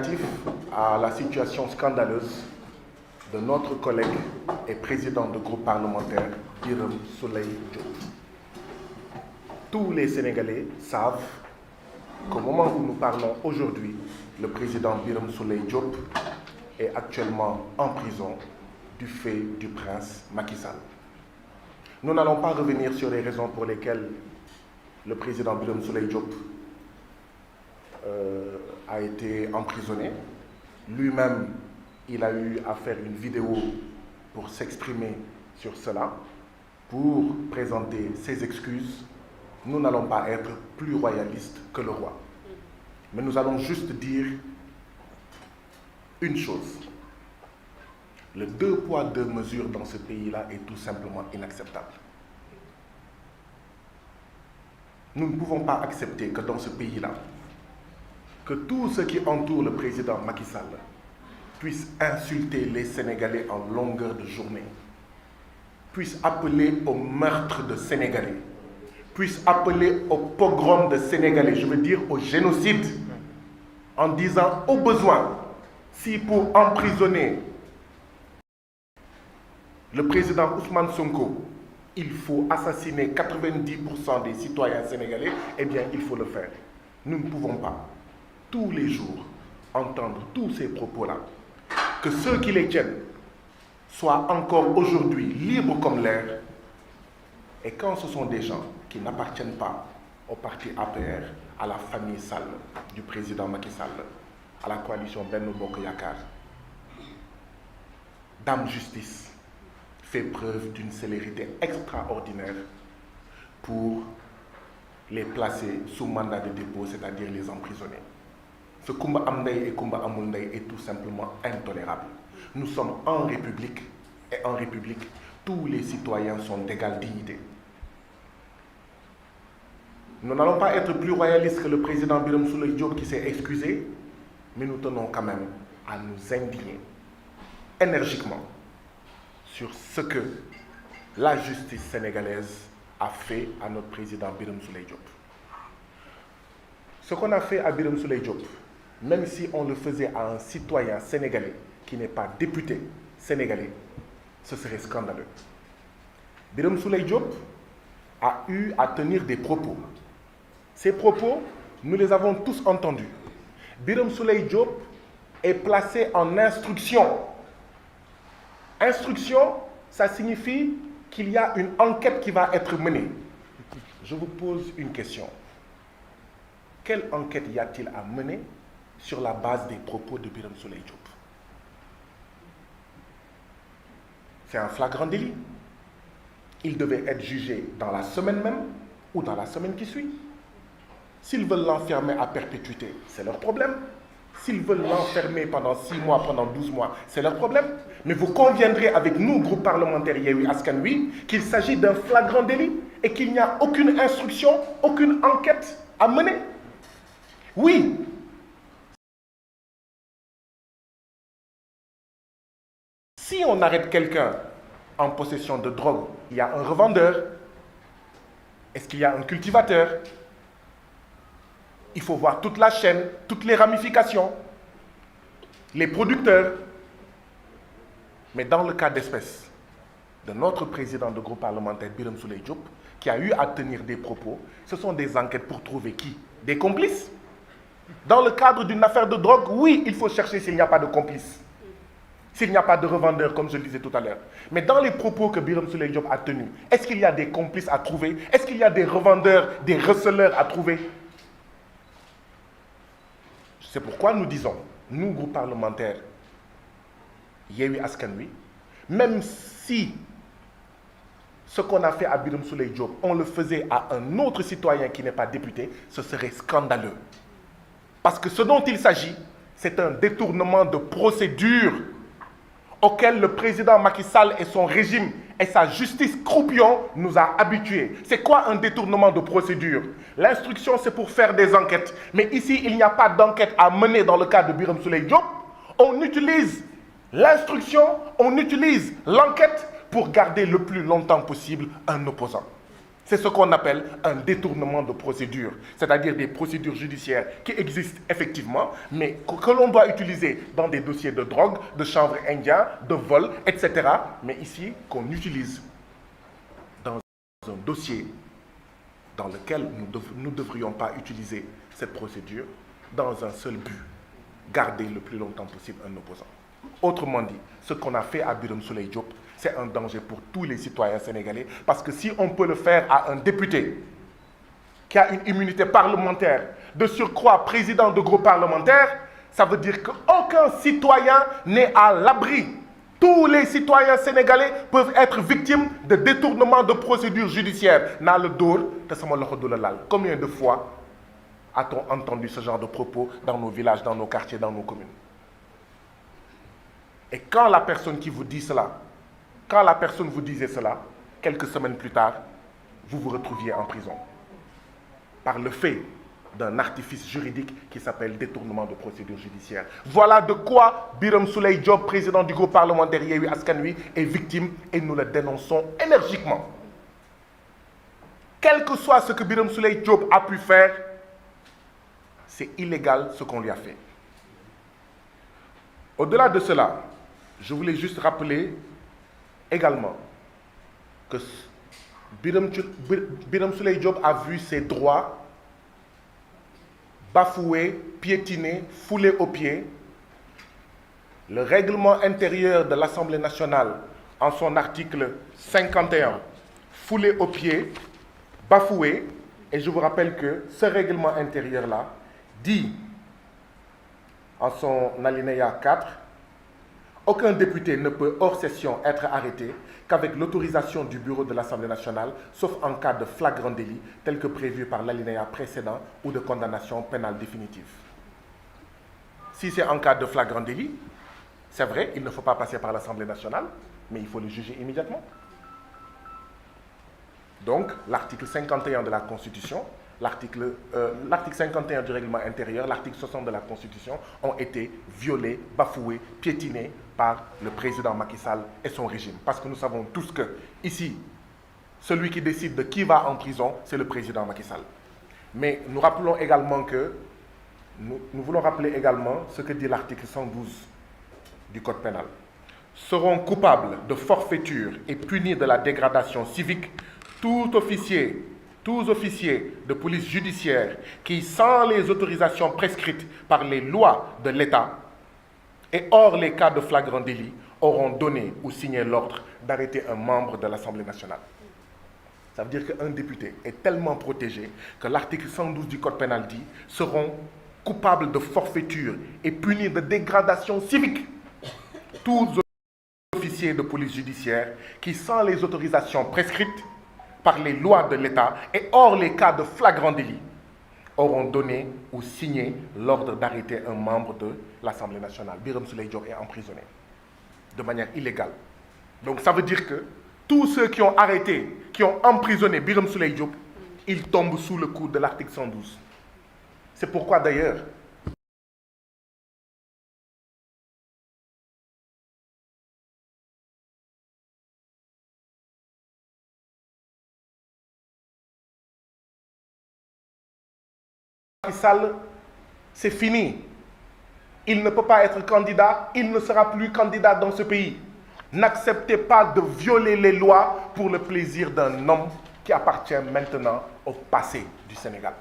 relatif à la situation scandaleuse de notre collègue et président de groupe parlementaire, Birame Souleye Diop. Tous les Sénégalais savent qu'au moment où nous parlons aujourd'hui, le président Birame Souleye Diop est actuellement en prison du fait du prince Macky Sall. Nous n'allons pas revenir sur les raisons pour lesquelles le président Birame Souleye Diop a été emprisonné. Lui-même, il a eu à faire une vidéo pour s'exprimer sur cela, pour présenter ses excuses. Nous n'allons pas être plus royalistes que le roi. Mais nous allons juste dire une chose. Le 2 poids 2 mesures dans ce pays-là est tout simplement inacceptable. Nous ne pouvons pas accepter que dans ce pays-là, que tous ceux qui entourent le président Macky Sall puissent insulter les Sénégalais en longueur de journée, puissent appeler au meurtre de Sénégalais, puissent appeler au pogrom de Sénégalais, je veux dire au génocide, en disant au besoin, si pour emprisonner le président Ousmane Sonko, il faut assassiner 90% des citoyens sénégalais, eh bien il faut le faire. Nous ne pouvons pas tous les jours entendre tous ces propos-là, que ceux qui les tiennent soient encore aujourd'hui libres comme l'air, et quand ce sont des gens qui n'appartiennent pas au parti APR, à la famille Sall, du président Macky Sall, à la coalition Benno Bokk Yakaar, Dame Justice fait preuve d'une célérité extraordinaire pour les placer sous mandat de dépôt, c'est-à-dire les emprisonner. Ce Kumba am ndey et Kumba amul ndey est tout simplement intolérable. Nous sommes en République, et en République, tous les citoyens sont d'égale dignité. Nous n'allons pas être plus royalistes que le président Birame Souleye Diop qui s'est excusé, mais nous tenons quand même à nous indigner énergiquement sur ce que la justice sénégalaise a fait à notre président Birame Souleye Diop. Ce qu'on a fait à Birame Souleye Diop, même si on le faisait à un citoyen sénégalais qui n'est pas député sénégalais, ce serait scandaleux. Birame Souleye Diop a eu à tenir des propos. Ces propos, nous les avons tous entendus. Birame Souleye Diop est placé en instruction. Instruction, ça signifie qu'il y a une enquête qui va être menée. Je vous pose une question. Quelle enquête y a-t-il à mener sur la base des propos de Birame Souleye Diop? C'est un flagrant délit. Il devait être jugé dans la semaine même ou dans la semaine qui suit. S'ils veulent l'enfermer à perpétuité, c'est leur problème. S'ils veulent l'enfermer pendant 6 mois, pendant 12 mois, c'est leur problème. Mais vous conviendrez avec nous, groupe parlementaire Yewwi Askan Wi, qu'il s'agit d'un flagrant délit et qu'il n'y a aucune instruction, aucune enquête à mener. Oui. Si on arrête quelqu'un en possession de drogue, il y a un revendeur. Est-ce qu'il y a un cultivateur? Il faut voir toute la chaîne, toutes les ramifications, les producteurs. Mais dans le cas d'espèce de notre président de groupe parlementaire, Birame Souleye Diop, qui a eu à tenir des propos, ce sont des enquêtes pour trouver qui? Des complices? Dans le cadre d'une affaire de drogue, oui, il faut chercher s'il n'y a pas de complices, s'il n'y a pas de revendeurs, comme je le disais tout à l'heure. Mais dans les propos que Birame Souleye Diop a tenus, est-ce qu'il y a des complices à trouver? Est-ce qu'il y a des revendeurs, des receleurs à trouver? C'est pourquoi nous disons, nous, groupe parlementaire Yewwi Askan Wi, même si ce qu'on a fait à Birame Souleye Diop, on le faisait à un autre citoyen qui n'est pas député, ce serait scandaleux. Parce que ce dont il s'agit, c'est un détournement de procédure auquel le président Macky Sall et son régime et sa justice croupion nous a habitués. C'est quoi un détournement de procédure? L'instruction, c'est pour faire des enquêtes. Mais ici, il n'y a pas d'enquête à mener dans le cas de Birame Souleye Diop. On utilise l'instruction, on utilise l'enquête pour garder le plus longtemps possible un opposant. C'est ce qu'on appelle un détournement de procédure, c'est-à-dire des procédures judiciaires qui existent effectivement, mais que l'on doit utiliser dans des dossiers de drogue, de chanvre indien, de vol, etc. Mais ici, qu'on utilise dans un dossier dans lequel nous ne devrions pas utiliser cette procédure dans un seul but, garder le plus longtemps possible un opposant. Autrement dit, ce qu'on a fait à Birame Souleye Diop, c'est un danger pour tous les citoyens sénégalais, parce que si on peut le faire à un député qui a une immunité parlementaire, de surcroît président de groupe parlementaire, ça veut dire qu'aucun citoyen n'est à l'abri. Tous les citoyens sénégalais peuvent être victimes de détournement de procédures judiciaires. Combien de fois a-t-on entendu ce genre de propos dans nos villages, dans nos quartiers, dans nos communes? Et quand la personne qui vous dit cela, quand la personne vous disait cela, quelques semaines plus tard, vous vous retrouviez en prison. Par le fait d'un artifice juridique qui s'appelle détournement de procédure judiciaire. Voilà de quoi Birame Souleye Diop, président du groupe parlementaire Yewwi Askan Wi, est victime et nous le dénonçons énergiquement. Quel que soit ce que Birame Souleye Diop a pu faire, c'est illégal ce qu'on lui a fait. Au-delà de cela, je voulais juste rappeler également que Birame Souleye Diop a vu ses droits bafoués, piétinés, foulés aux pieds. Le règlement intérieur de l'Assemblée nationale, en son article 51, foulé aux pieds, bafoué. Et je vous rappelle que ce règlement intérieur-là dit, en son alinéa 4, aucun député ne peut hors session être arrêté qu'avec l'autorisation du bureau de l'Assemblée nationale, sauf en cas de flagrant délit, tel que prévu par l'alinéa précédent ou de condamnation pénale définitive. Si c'est en cas de flagrant délit, c'est vrai, il ne faut pas passer par l'Assemblée nationale, mais il faut le juger immédiatement. Donc, l'article 51 de la Constitution, l'article 51 du règlement intérieur, l'article 60 de la Constitution ont été violés, bafoués, piétinés par le président Macky Sall et son régime. Parce que nous savons tous que, ici, celui qui décide de qui va en prison, c'est le président Macky Sall. Mais nous rappelons également que, nous voulons rappeler également ce que dit l'article 112 du Code pénal. Seront coupables de forfaiture et punis de la dégradation civique tous officiers de police judiciaire qui, sans les autorisations prescrites par les lois de l'État et hors les cas de flagrant délit, auront donné ou signé l'ordre d'arrêter un membre de l'Assemblée nationale. Ça veut dire qu'un député est tellement protégé que l'article 112 du Code pénal dit seront coupables de forfaiture et punis de dégradation civique tous officiers de police judiciaire qui, sans les autorisations prescrites par les lois de l'État et hors les cas de flagrant délit, auront donné ou signé l'ordre d'arrêter un membre de l'Assemblée nationale. Birame Souleye Diop est emprisonné de manière illégale. Donc ça veut dire que tous ceux qui ont arrêté, qui ont emprisonné Birame Souleye Diop, ils tombent sous le coup de l'article 112. C'est pourquoi d'ailleurs, Macky Sall, c'est fini. Il ne peut pas être candidat, il ne sera plus candidat dans ce pays. N'acceptez pas de violer les lois pour le plaisir d'un homme qui appartient maintenant au passé du Sénégal.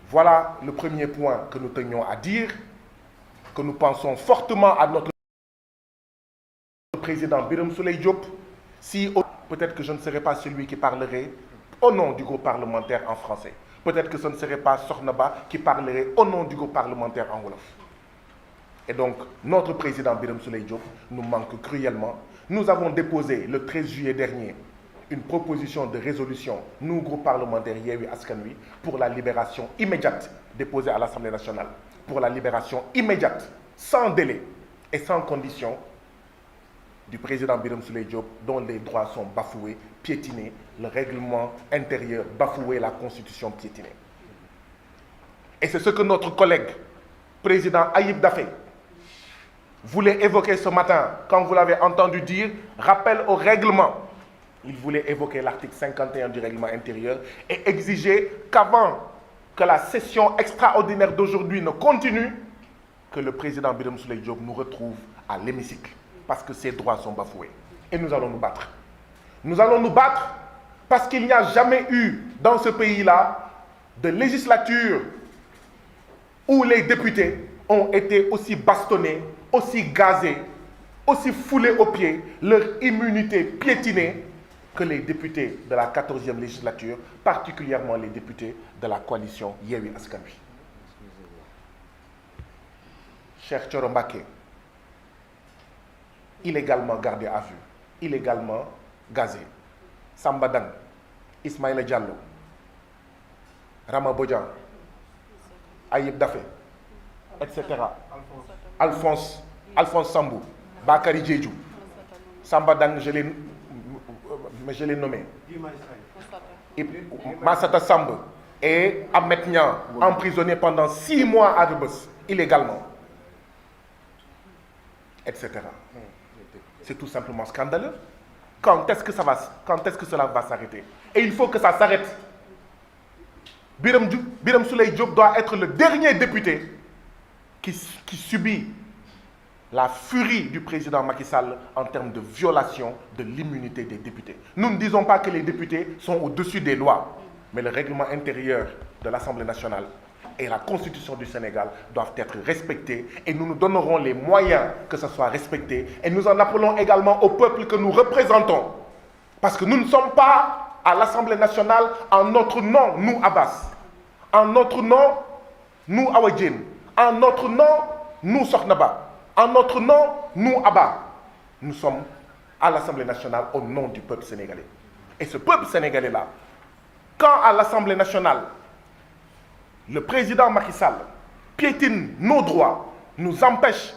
Voilà le premier point que nous tenions à dire, que nous pensons fortement à notre président Birame Souleye Diop. Si peut-être que je ne serai pas celui qui parlerait au nom du groupe parlementaire en français. Peut-être que ce ne serait pas Sornaba qui parlerait au nom du groupe parlementaire en Wolof. Et donc, notre président Birame Souleye Diop nous manque cruellement. Nous avons déposé le 13 juillet dernier une proposition de résolution, nous, groupe parlementaire Yewwi Askan Wi, pour la libération immédiate, déposée à l'Assemblée nationale, pour la libération immédiate, sans délai et sans condition, du président Birame Souleye Diop, dont les droits sont bafoués, piétinés, le règlement intérieur bafoué, la constitution piétinée. Et c'est ce que notre collègue, président Ayib Daffé, voulait évoquer ce matin, quand vous l'avez entendu dire, rappel au règlement. Il voulait évoquer l'article 51 du règlement intérieur et exiger qu'avant que la session extraordinaire d'aujourd'hui ne continue, que le président Birame Souleye Diop nous retrouve à l'hémicycle, parce que ses droits sont bafoués. Et nous allons nous battre. Nous allons nous battre parce qu'il n'y a jamais eu dans ce pays-là de législature où les députés ont été aussi bastonnés, aussi gazés, aussi foulés aux pieds, leur immunité piétinée, que les députés de la 14e législature, particulièrement les députés de la coalition Yewwi Askan Wi. Cheikh Thioro Mbacké, illégalement gardé à vue, illégalement gazé. Samba Dang, Ismaïla Diallo, Rama Bodian, Ayib Daffé, etc. Alphonse Sambou, Bakary Diédhiou, Samba Dang, je l'ai nommé. Massata Samb et Ahmed Niang, emprisonnés pendant 6 mois à Rebeuss, illégalement, etc. C'est tout simplement scandaleux. Quand est-ce que cela va s'arrêter? Et il faut que ça s'arrête. Birame Souleye Diop doit être le dernier député qui subit la furie du président Macky Sall en termes de violation de l'immunité des députés. Nous ne disons pas que les députés sont au-dessus des lois, mais le règlement intérieur de l'Assemblée nationale et la Constitution du Sénégal doivent être respectés et nous nous donnerons les moyens que ce soit respecté. Et nous en appelons également au peuple que nous représentons. Parce que nous ne sommes pas à l'Assemblée nationale en notre nom, nous Abbas. En notre nom, nous Awadjin. En notre nom, nous Soknaba. En notre nom, nous Abba. Nous sommes à l'Assemblée nationale au nom du peuple sénégalais. Et ce peuple sénégalais-là, quand à l'Assemblée nationale, le président Macky Sall piétine nos droits, nous empêche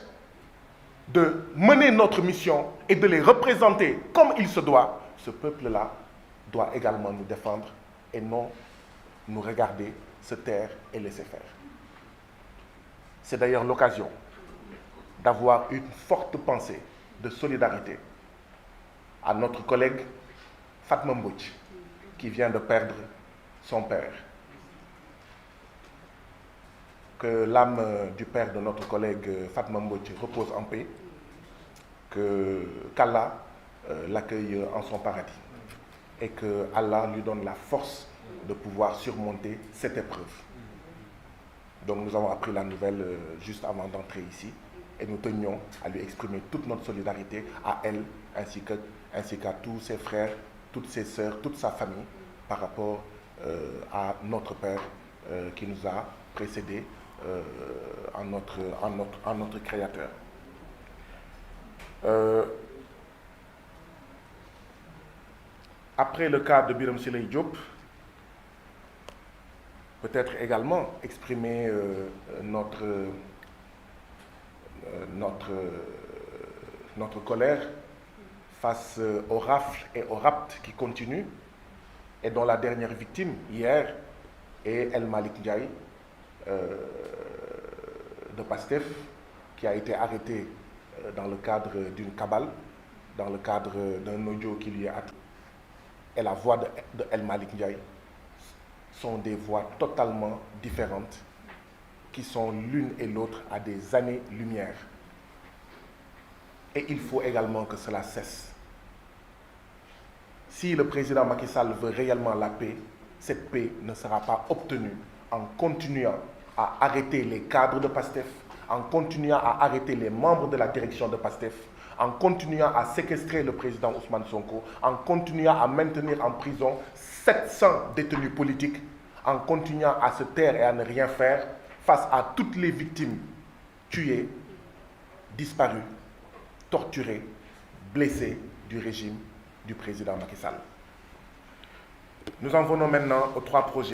de mener notre mission et de les représenter comme il se doit, ce peuple-là doit également nous défendre et non nous regarder, se taire et laisser faire. C'est d'ailleurs l'occasion d'avoir une forte pensée de solidarité à notre collègue Fatma Mbodj, qui vient de perdre son père. Que l'âme du père de notre collègue Fatma Mbodj repose en paix, qu'Allah l'accueille en son paradis et que Allah lui donne la force de pouvoir surmonter cette épreuve. Donc nous avons appris la nouvelle juste avant d'entrer ici et nous tenions à lui exprimer toute notre solidarité à elle ainsi qu'à tous ses frères, toutes ses sœurs, toute sa famille par rapport à notre père qui nous a précédés en notre Créateur. Après le cas de Birame Souleye Diop, peut-être également exprimer notre colère face aux rafles et aux rapts qui continuent et dont la dernière victime hier est El Malick Ndiaye de Pastef, qui a été arrêté dans le cadre d'une cabale, dans le cadre d'un audio qui lui est attribué. Et la voix de El Malick Ndiaye sont des voix totalement différentes qui sont l'une et l'autre à des années-lumière. Et il faut également que cela cesse. Si le président Macky Sall veut réellement la paix, cette paix ne sera pas obtenue en continuant à arrêter les cadres de Pastef, en continuant à arrêter les membres de la direction de Pastef, en continuant à séquestrer le président Ousmane Sonko, en continuant à maintenir en prison 700 détenus politiques, en continuant à se taire et à ne rien faire face à toutes les victimes tuées, disparues, torturées, blessées du régime du président Macky Sall. Nous en venons maintenant aux 3 projets.